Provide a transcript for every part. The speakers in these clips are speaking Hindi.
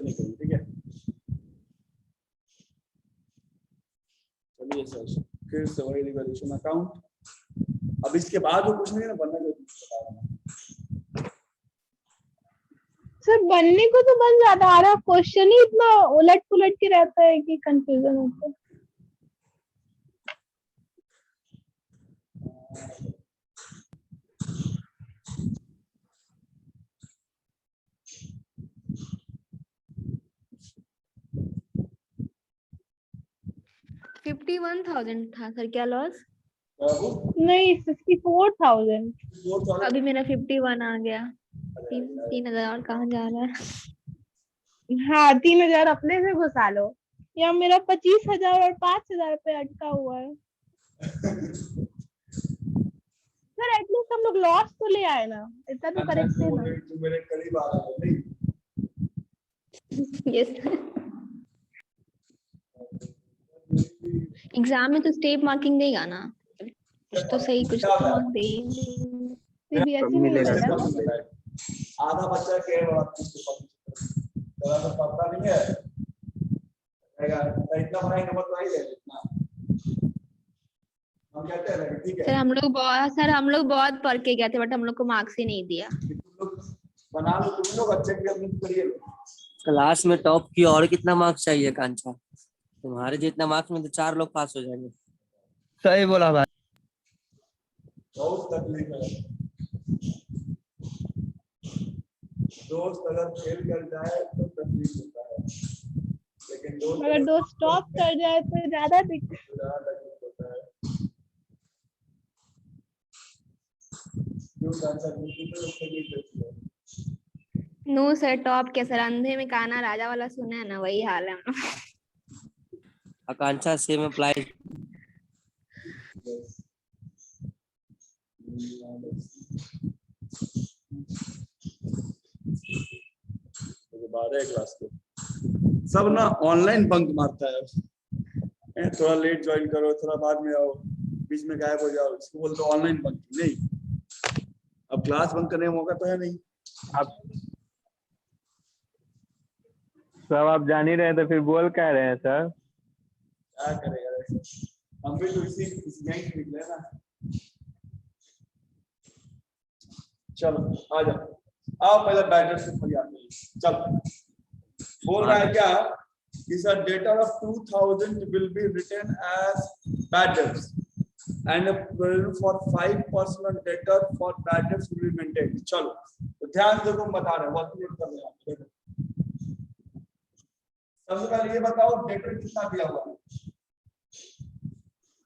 नहीं करेंगे, ठीक है। चलिए सर, फिर से वही रिवॉल्यूशन अकाउंट। अब इसके बाद जो कुछ नहीं है ना बनना जो सर बनने को तो बन जाता है, आ रहा क्वेश्चन ही इतना उलट पुलट के रहता है कि कंफ्यूजन होता है। $51,000 था सर, क्या लॉस? नहीं 54,000। अभी मेरा 51 आ गया। 3,000 और कहाँ जा रहा है? हाँ 3,000 अपने से घुसा लो, या मेरा 25,000 और 5,000 पे अटका हुआ है। सर एटलीस्ट हम लोग लॉस तो ले आए ना, इतना तो करेक्ट है ना। मेरे करीब आ रहा है नहीं। यस। एग्जाम में तो स्टेप मार्किंग देगा ना, कुछ तो सही, कुछ तो मार्क दे। सीबीएसई में ही बेटा। आधा बच्चा के पता नहीं है, इतना बड़ा नंबर तो नहीं है इतना। हम कहते हैं ठीक है सर हम लोग बहुत पढ़ के गए थे, बट हम लोग को मार्क्स ही नहीं दिया। बना लो तुम लोग, अच्छे करिए। क्लास में टॉप की और कितना मार्क्स चाहिए कांचा? तुम्हारे जितना मार्क्स में तो 4 लोग पास हो जाएंगे। सही बोला भाई। बहुत तकलीफ है दोस्त, अगर फेल कर जाए तो तकलीफ होता है, लेकिन दोस्त अगर दोस्त टॉप कर जाए तो ज्यादा दिक्कत होता है। क्यों नो सर, टॉप क्या सर, अंधे में काना राजा वाला सुना है ना, वही हाल है। आकांक्षा सेम अप्लाई। क्लास के सब ना ऑनलाइन बंक मारता है, थोड़ा लेट ज्वाइन करो, थोड़ा बाद में आओ, बीच में गायब हो जाओ, इसको बोलते ऑनलाइन बंक। नहीं, अब क्लास बंक करने का मौका तो है नहीं। आप सब आप जान ही रहे तो फिर बोल कह रहे हैं सर। क्या करेगा वैसे, हम भी तो इसी गैंग से निकले ना। चलो आ जाओ, आओ पहले बैटर से फरियाद नहीं। चलो बोल रहा है क्या कि sir data of 2000 will be written as bad debts and for 5% data for bad debts will be maintained. चलो तो ध्यान से देखो, बता रहे हैं वर्कआउट कर रहे हैं। देखो सबसे पहले ये बताओ डेटा कितना दिया हुआ है?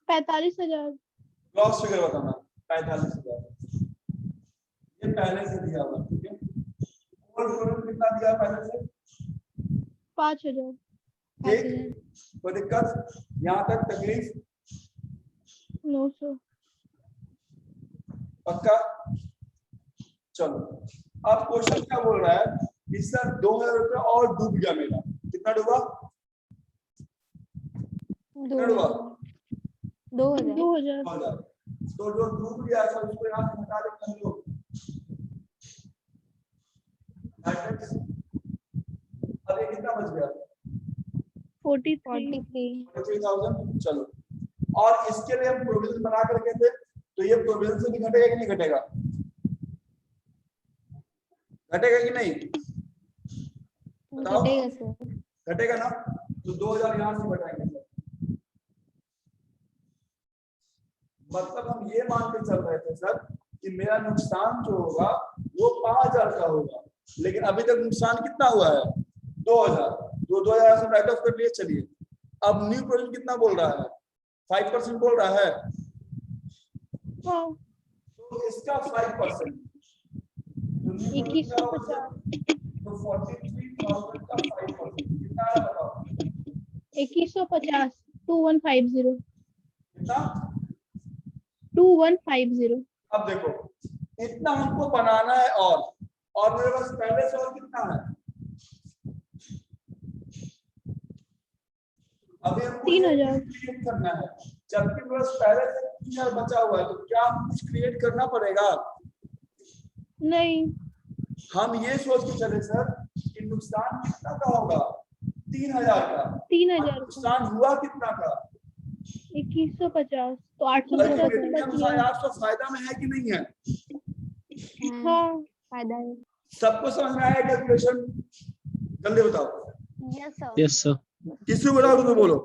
45,000। ग्रॉस फिगर बताना। 45,000 ये पहले से दिया हुआ, ठीक है। ओवरफ्लो कितना दिया पहले से? 5,000। ठीक, कोई दिक्कत यहाँ तक? तकलीफ? 900। पक्का? चलो अब क्वेश्चन क्या बोल रहा है कि सर 2,000 रुपये और डूब गया मेरा। कितना डूबा? कितना डूबा? 2,000। तो जो डूब गया सर उसको यहाँ से हटा देते हम लोग। अब ये कितना बच गया? 43,000। चलो, और इसके लिए हम प्रोविजन बना करके थे, तो ये प्रोविजन से भी घटेगा कि नहीं घटेगा? घटेगा कि नहीं बताओ? घटेगा सर। घटेगा ना, तो 2,000 यहाँ से घटाएंगे सर। मतलब हम ये मान के चल रहे थे सर कि मेरा नुकसान जो होगा वो 5,000 का होगा, लेकिन अभी तक नुकसान कितना हुआ है? 2,000। तो 2,000 से राइट ऑफ कर लिए। चलिए अब न्यू प्रोविजन कितना बोल रहा है? 5% बोल रहा है। तो इसका 5% 2150। तो 43,000 का 5% कितना है बताओ? 2150। 2150। कितना? 2150। अब देखो इतना हमको बनाना है, और मेरे पास पहले से और कितना है? अभी हमको 3,000 क्रिएट करना है, जबकि मेरे पास पहले से 3,000 बचा हुआ है, तो क्या हम कुछ क्रिएट करना पड़ेगा? नहीं। हम ये सोच के चले सर कि नुकसान कितना का होगा? 3000 का। 3000 का, नुकसान हुआ कितना का? 2150, तो 850 मीडियम बच गया। 800 फायदा में है कि नहीं है? हाँ, फायदा है। सबको समझ में आया कैलकुलेशन? जल्दी बताओ। Yes sir. Yes sir. किसी को बताओ तो बोलो।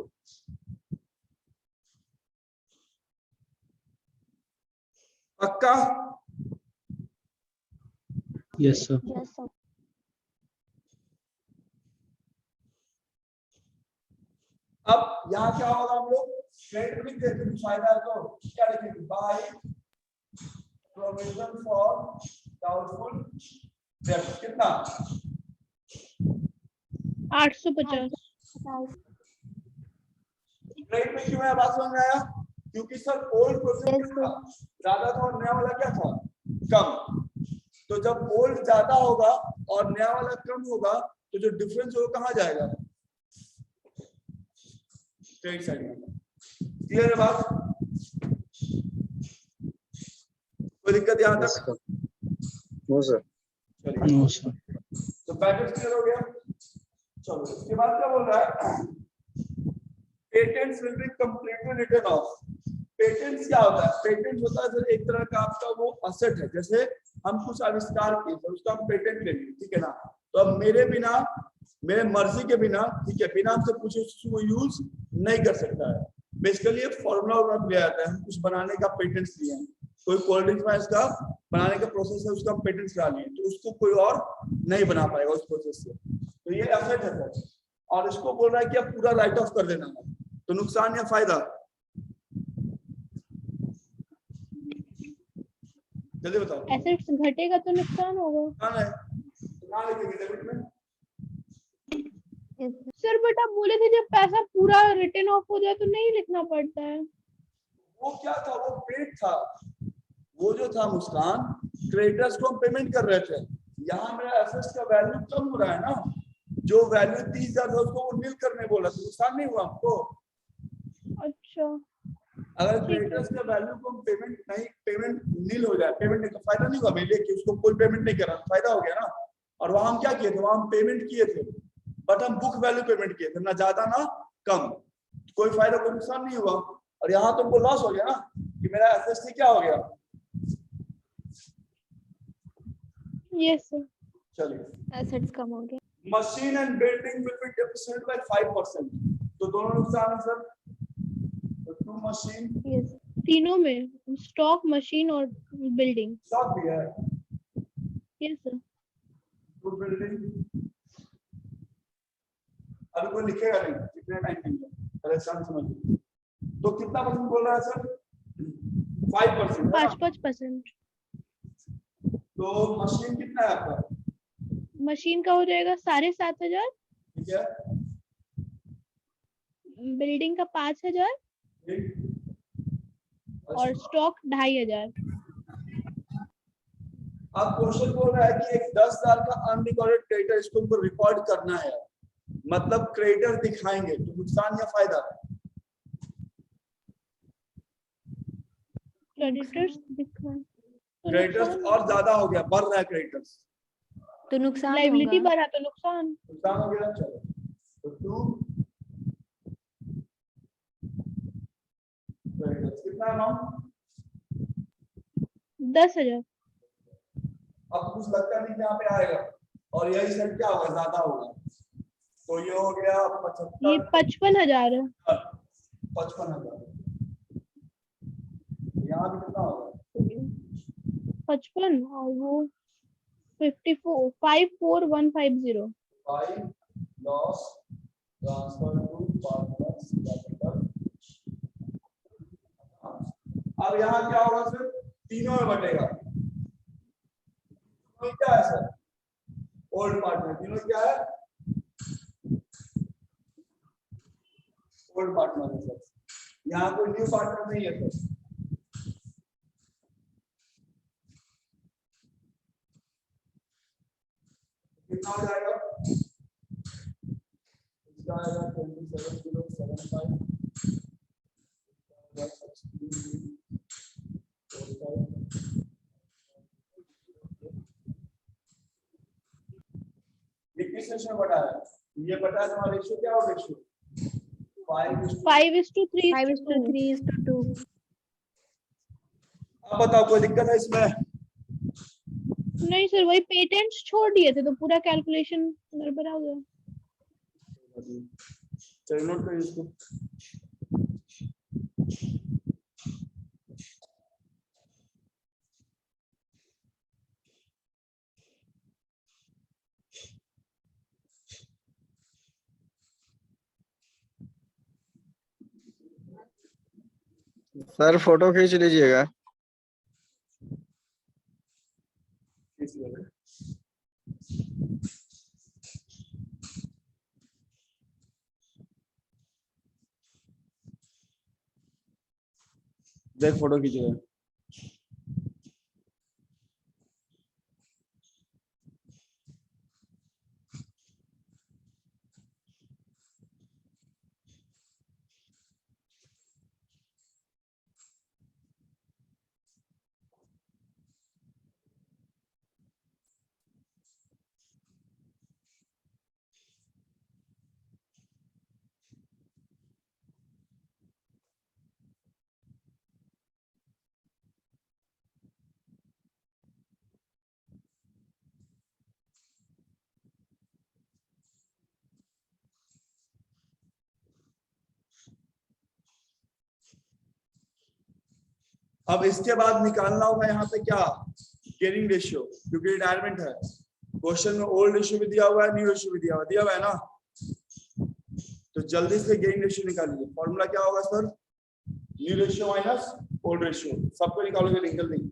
पक्का? Yes sir. Yes sir. अब यहाँ क्या होगा? हम लोग क्रेडिट लिख देते हैं, फायदा है तो क्या लिखेंगे? बाय प्रोविजन फॉर डाउटफुल डेब्ट। कितना? 850। क्रेडिट में क्यों है? बात समझ में आया? क्योंकि सर ओल्ड प्रोविजन Yes, था ज्यादा था और नया वाला क्या था? कम। तो जब ओल्ड ज्यादा होगा और नया वाला कम होगा तो जो डिफरेंस होगा कहाँ जाएगा? क्रेडिट साइड में। क्लियर है बात? कोई दिक्कत यहाँ तक? No sir. चलिए, नो सर। तो पैकेज क्लियर हो गया। चलो इसके बाद क्या बोल रहा है? Patents will be completely written off. Patents क्या होता है? पेटेंट होता है सर एक तरह का आपका वो असेट है। जैसे हम कुछ आविष्कार किए तो उसका हम पेटेंट ले लिए, ठीक है ना? तो अब मेरे बिना, मेरे मर्जी के बिना, ठीक है, बिना हमसे पूछे उसको यूज नहीं कर सकता है। बेसिकली एक फॉर्मूला लिया जाता है, हम कुछ बनाने का पेटेंट्स लिए हैं। कोई कोल्ड ड्रिंक में इसका बनाने का प्रोसेस है, उसका हम पेटेंट्स ला लिए, तो उसको कोई और नहीं बना पाएगा उस प्रोसेस से। तो ये एसेट है सर, और इसको बोल रहा है कि अब पूरा राइट ऑफ कर देना है। तो नुकसान या फायदा? जल्दी बताओ। एसेट्स घटेगा तो नुकसान होगा। नुकसान है, तो कहाँ लिखेंगे डेबिट में? सर बट आप बोले थे जब पैसा पूरा रिटर्न ऑफ हो जाए तो नहीं लिखना पड़ता है। वो क्या था? वो पेड था। वो जो था मुस्कान, क्रेडिटर्स को हम पेमेंट कर रहे थे। यहाँ मेरा एसेट्स का वैल्यू कम हो रहा है ना, जो वैल्यू 30,000 था उसको वो नील करने बोला, तो नुकसान नहीं हुआ हमको। अच्छा, अगर ठीक है। क्रेडिटर्स का वैल्यू को हम पेमेंट नील हो जाए, पेमेंट नहीं तो फायदा नहीं हुआ मेरे लिए कि उसको कोई पेमेंट नहीं करा, फायदा हो गया ना। और वहां हम क्या किए थे? वहां हम पेमेंट किए थे, बट हम बुक वैल्यू पेमेंट किए थे, ना ज्यादा ना कम। कोई फायदा कोई नुकसान नहीं हुआ। और यहाँ तुमको लॉस हो गया ना कि मेरा एसएसटी क्या हो गया। Yes sir. चलिए, एसेट्स कम हो गया। Machine and building will be depreciated by 5%। तो दोनों नुकसान है सर। तो टू मशीन, यस, तीनों में स्टॉक, मशीन और बिल्डिंग। स्टॉक भी है, यस सर। To building. अभी कोई लिखेगा नहीं, कितने टाइम के लिए परेशान समझ लीजिए। तो कितना परसेंट बोल रहा है सर? 5%। 5%। तो मशीन कितना है आपका? मशीन का हो जाएगा 7,500, ठीक है, बिल्डिंग का 5,000 ठीक। और स्टॉक 2,500। अब क्वेश्चन बोल रहा है कि एक 10,000 का अनरिकॉर्डेड क्रेडिटर, इसको हमको रिकॉर्ड करना है, मतलब क्रेडिटर दिखाएंगे, तो नुकसान या फायदा? क्रेडिटर्स दिखा तो क्रेडिटर्स और ज्यादा हो गया, बढ़ रहा है क्रेडिटर्स, तो नुकसान लायबिलिटी होगा। बढ़ा तो नुकसान। नुकसान हो गया। चलो तो टू क्रेडिटर्स कितना अमाउंट? 10,000। अब कुछ लगता नहीं कि यहाँ पे आएगा, और यही सेट क्या होगा? ज्यादा होगा। तो ये हो गया ये 55,000 55,000 है। 55,000। यहाँ भी कितना होगा? 55 और वो 54,150। 5 loss transfer to partners capital. अब यहाँ क्या होगा सर? तीनों में बटेगा। तो क्या है सर? Old partner. तीनों क्या है? ओल्ड पार्टनर है सर। यहाँ कोई न्यू पार्टनर नहीं है सर। कितना हो जाएगा? इसका आएगा 27,075। ये किस रेशियो में बटा है? ये बटा है तुम्हारा रेशियो क्या हो रेशियो 5:3. 5:3. 5:3:2. अब बताओ कोई दिक्कत है इसमें? नहीं सर, वही पेटेंट्स छोड़ दिए थे तो पूरा कैलकुलेशन गड़बड़ा हो गया। चलिए नोट करिए इसको। सर फोटो खींच लीजिएगा। देख फोटो खींचेगा। अब इसके बाद निकालना होगा यहाँ पे क्या गेनिंग रेशियो, क्योंकि रिटायरमेंट है। क्वेश्चन में ओल्ड रेशियो भी दिया हुआ है, न्यू रेशियो भी दिया हुआ है ना। तो जल्दी से गेनिंग रेशियो निकालिए। फॉर्मूला क्या होगा sir? New ratio minus old ratio. सबको निकालोगे निकल नहीं।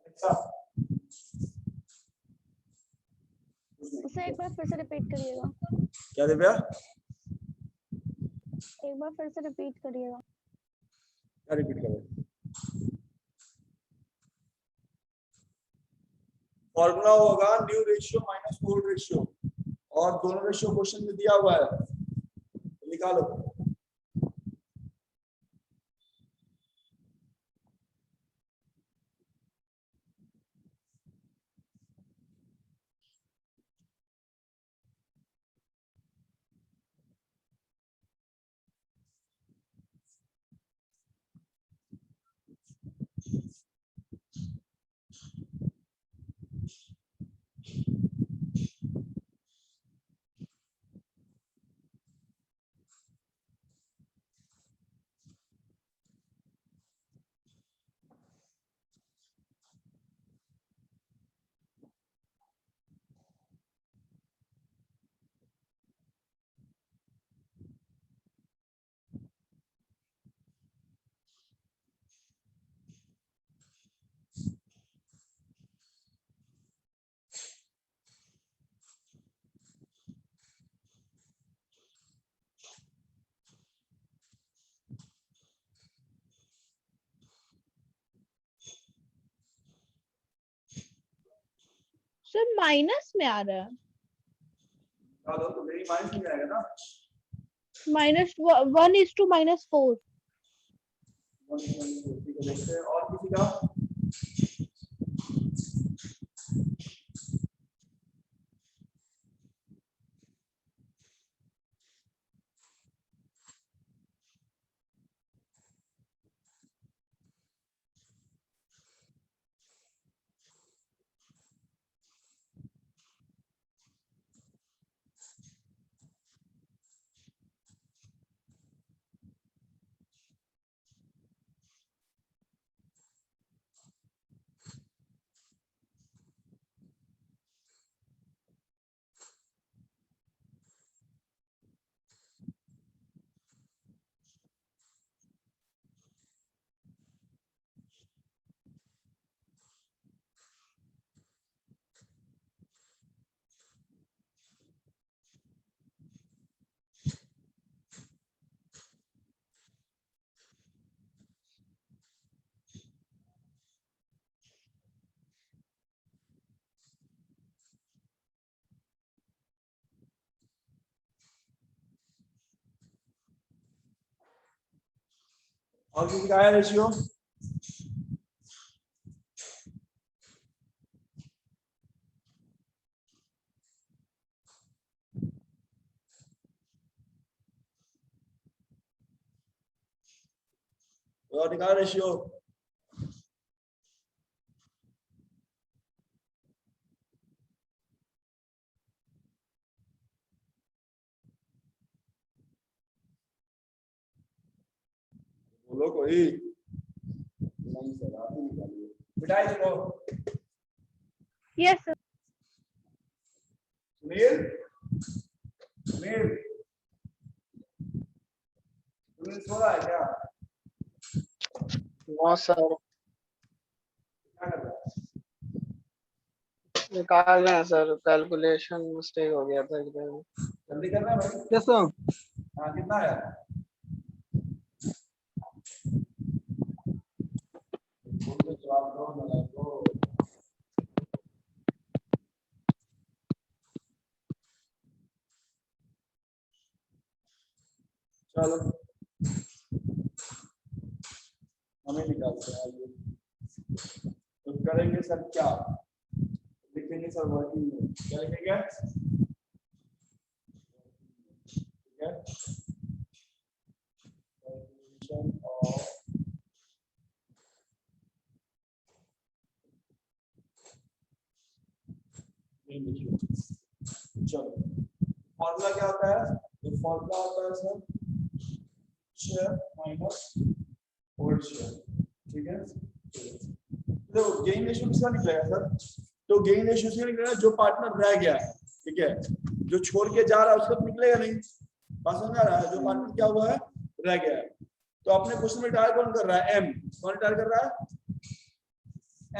अच्छा उसे एक बार फिर से रिपीट करिएगा। क्या दिव्या? एक बार फिर से रिपीट करिएगा। क्या रिपीट करें? फॉर्मूला होगा new ratio minus old ratio, और दोनों रेशियो क्वेश्चन में दिया हुआ है, तो निकालो। सर माइनस में आ रहा है। निकालो तो मेरी माइनस में आएगा ना। -1:-4। ठीक है, देखते हैं और किसी का। और किसी का आया रेशियो? तो निकाल रेशियो। बोलो कोई नहीं सर, आप ही निकालिए। मिटाई देखो। Yes sir. सुनील, सुनील, सुनील सो रहा है क्या? हाँ सर, क्या कर रहा है? निकाल रहे हैं सर, कैलकुलेशन मिस्टेक हो गया था इधर। जल्दी करना है भाई। Yes sir. हाँ कितना है? बोल के जवाब दो ना दो। चलो हमें निकालते हैं आइए। तो करेंगे सर क्या? लिखेंगे सर वर्किंग में। क्या लिखेंगे? ठीक है, कैलकुलेशन ऑफ चलो फॉर्मूला क्या होता है? तो फॉर्मूला होता है sir share minus whole share. ठीक है, तो गेन रेशियो किसका निकलेगा सर? तो गेन रेशियो से निकलेगा जो पार्टनर रह गया है। ठीक है, जो छोड़ के जा रहा है उसका तो निकलेगा नहीं। बात समझ आ रहा है? जो पार्टनर क्या हुआ है, रह गया है। तो अपने क्वेश्चन में टायर कौन कर रहा है? एम। कौन टायर कर रहा है?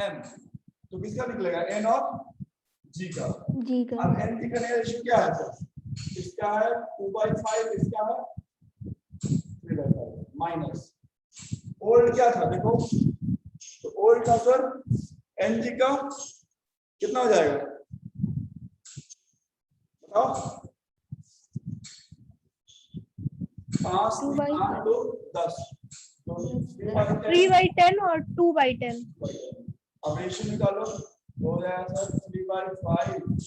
एम। तो किसका निकलेगा? एन और जी का। जी का। अब एन जी का नया रेशियो क्या है सर? इसका है 2/5, इसका है 3/5 माइनस ओल्ड क्या था देखो। तो ओल्ड का सर एन जी का कितना हो जाएगा बताओ? 5 8 2 10 तो 3/10 और 2/10। अब रेशियो निकालो तो हो जाएगा सर 3/5 माइनस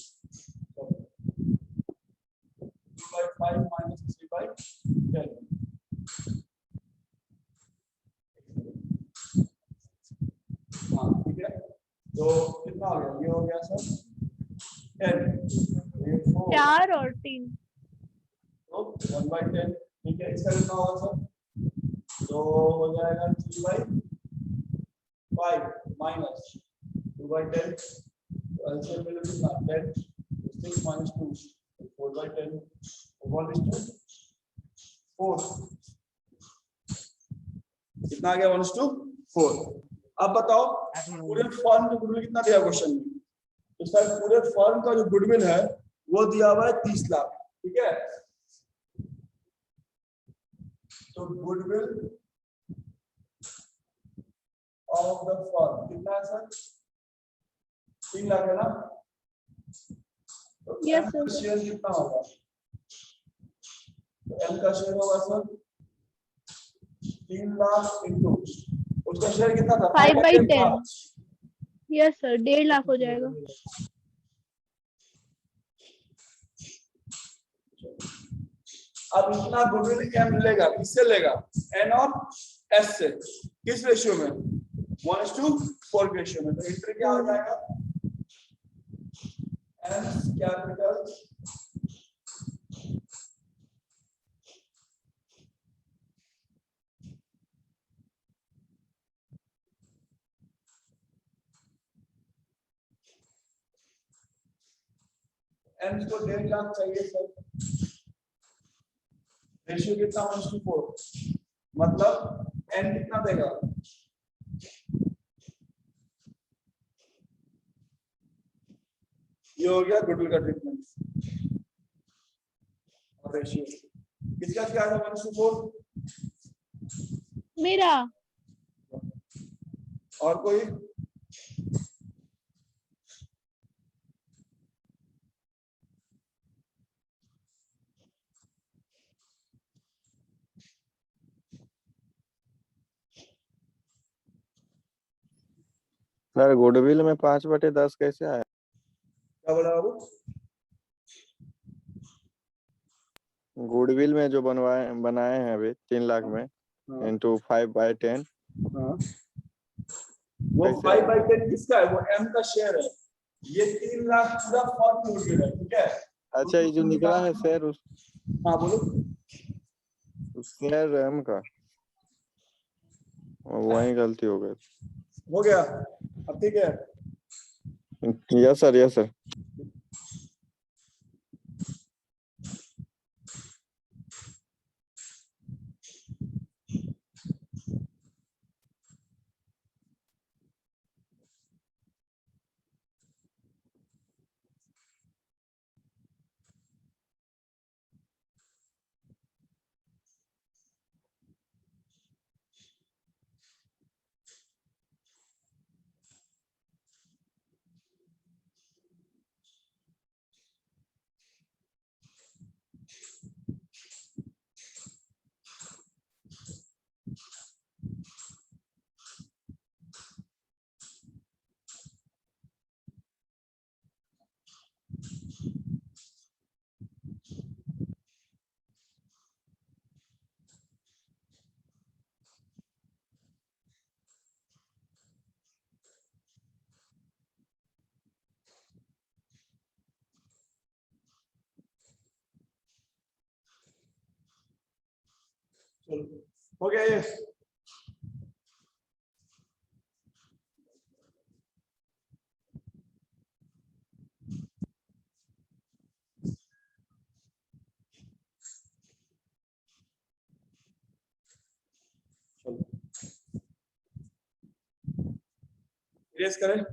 3/10। हाँ ठीक है, तो कितना हो गया? ये हो गया सर 10, 4 और 3। तो 1/10। ठीक है, इसका कितना होगा सर? तो हो जाएगा 3/5 माइनस 2/10। तो एलसीएम में कितना 10, 6 माइनस 2 4/10 1:4। कितना आ गया? 1:4। अब बताओ पूरे फर्म का गुडविल कितना दिया क्वेश्चन में? तो सर पूरे फर्म का जो गुडविल है वो दिया हुआ है 30 लाख। ठीक है, तो गुडविल ऑफ द फर्म कितना है सर? 3 लाख है ना? तो Yes, M sir. का शेयर कितना होगा? तो M का शेयर होगा सर 3 लाख इंटू उसका शेयर कितना था? 5/10। यस सर, 1.5 लाख हो जाएगा। अब इतना गुडविल M लेगा, किससे लेगा? N और S से। किस रेशियो में? 1:4 रेशियो में। तो इंटर क्या हो जाएगा? M कैपिटल M को 1.5 लाख चाहिए सर। रेशियो कितना? 1:4। मतलब N कितना देगा? ये हो गया गुडविल का ट्रीटमेंट और रेशियो। किसका क्या था? 1:4 मेरा। और कोई? सर गुडविल में 5/10 कैसे आया? क्या बोला बाबू? गुडविल में जो बनाए हैं अभी 3 लाख में इंटू 5/10 हाँ वो कैसे? 5/10 किसका है? वो M का शेयर है। ये 3 लाख पूरा फॉर्म हो गया है, ठीक है। अच्छा ये जो निकला है शेयर उस हाँ बोलो। शेयर रैम का वही गलती हो गई। हो गया अब ठीक है। Yes sir yes sir. चलो हो गया ये। चलो इरेज करें।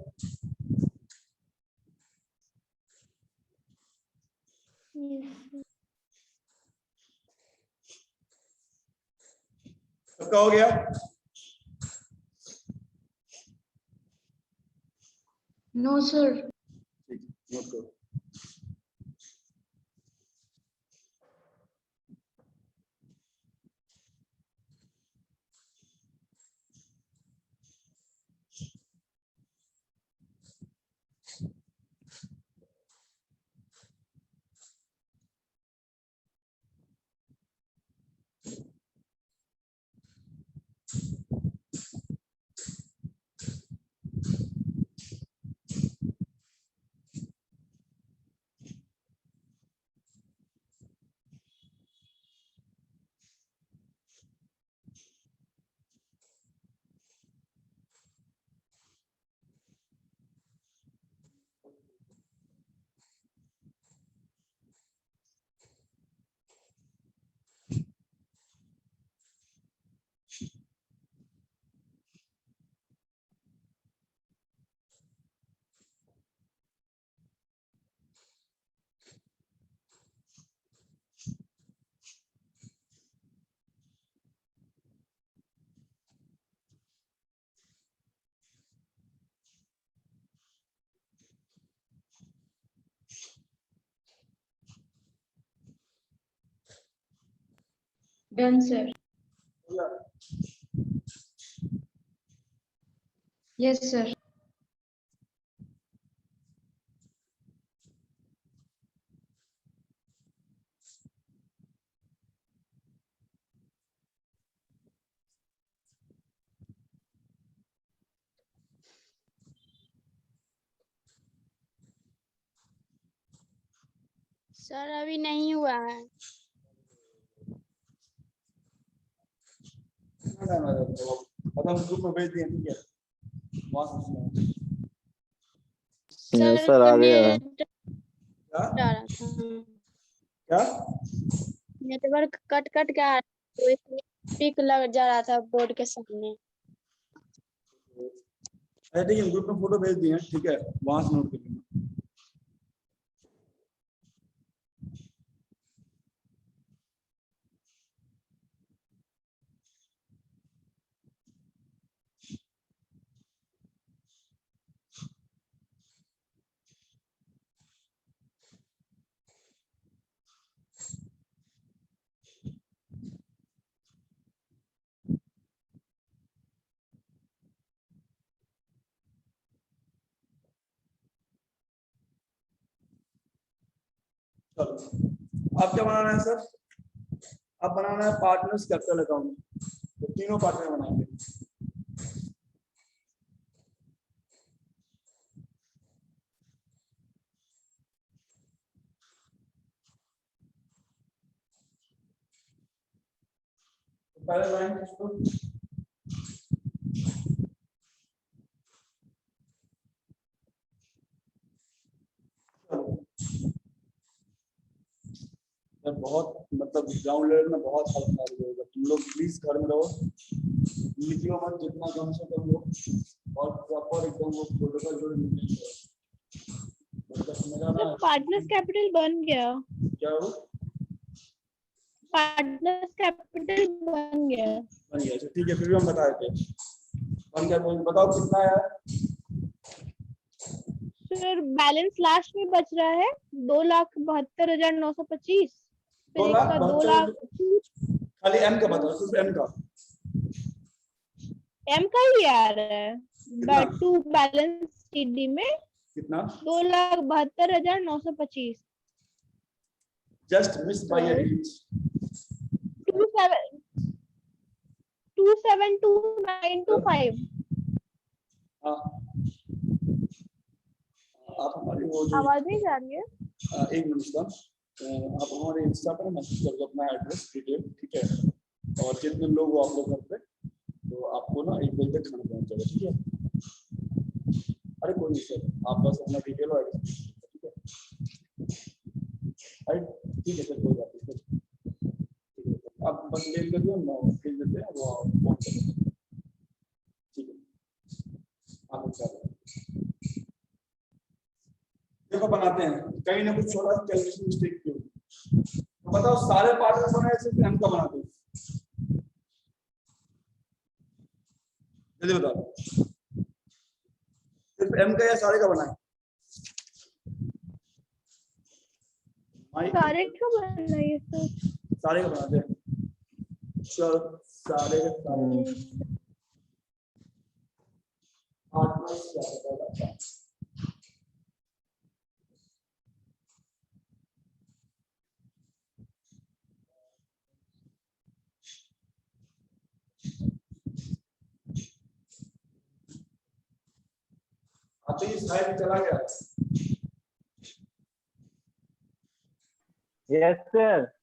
सबका हो गया? No sir. ठीक है, नोट करो। Done sir. हो गया? Yes sir. सर अभी नहीं हुआ है। अब हम ग्रुप में भेज दिए, ठीक है। वहाँ से यस सर आ गया है। क्या क्या? नेटवर्क कट कट के आ रहा है, तो इसमें पिक लग जा रहा था बोर्ड के सामने। अरे ठीक है, ग्रुप में फोटो भेज दिए हैं, ठीक है। वहाँ से नोट कर लेना। चलो अब क्या बनाना है सर? अब बनाना है पार्टनर्स कैपिटल अकाउंट। तो तीनों पार्टनर बनाएंगे। पहले लाइन किसको बहुत मतलब ग्राउंड लेवल में बहुत हेल्प होगा। तुम लोग प्लीज घर में रहो, लिखियो मत, जितना कम से कम लोग और प्रॉपर एकदम वो प्रोटोकॉल जो मतलब मेरा ना पार्टनर्स कैपिटल बन गया, क्या हो पार्टनर्स कैपिटल बन गया। बन गया। अच्छा ठीक है, फिर भी हम बता देते हैं बन गया। तो बताओ कितना है? सर बैलेंस लास्ट में बच रहा है 2,72,925। फिर 2 इसका 2 लाख खाली एम का बताओ, सिर्फ एम का एम का ही आ रहा है। कितना? टू बैलेंस सीडी में कितना? 2,72,925। जस्ट मिस बाय अ इंच। 272,925। हाँ आप हमारी वो जो आवाज नहीं जा रही है? एक मिनट का आप हमारे इंस्टा पर मैसेज कर दो अपना एड्रेस डिटेल, ठीक है? और जितने लोग वो आप लोग घर पे, तो आपको ना 1 बजे तक खाना पहुंच जाएगा, ठीक है? अरे कोई नहीं सर, आप बस अपना डिटेल और एड्रेस, ठीक है? राइट, ठीक है सर, कोई बात नहीं, ठीक है आप बस मेल कर दियो, हम भेज देते हैं, वो पहुंच जाएगा, ठीक है? आप बता दो। देखो बनाते हैं, कहीं ना कुछ थोड़ा कैलकुलेशन मिस्टेक की होगी। तो बताओ सारे पार्ट में बनाए सिर्फ एम का बनाते हैं? जल्दी बताओ, सिर्फ एम का या सारे का बनाए? सारे क्यों बनाइए सर? सारे का बनाते हैं, चलो सारे के सारे 8 में क्या होता है? अब तो ये स्लाइड चला गया। Yes sir.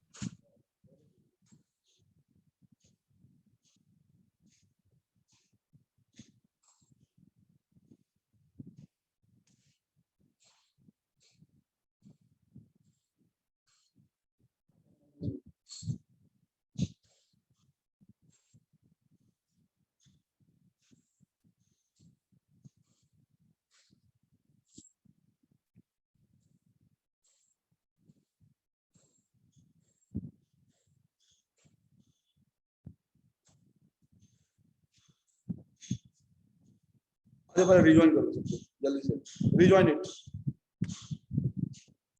अरे भाई रिजॉइन करो सबको जल्दी से, रिजॉइन इट।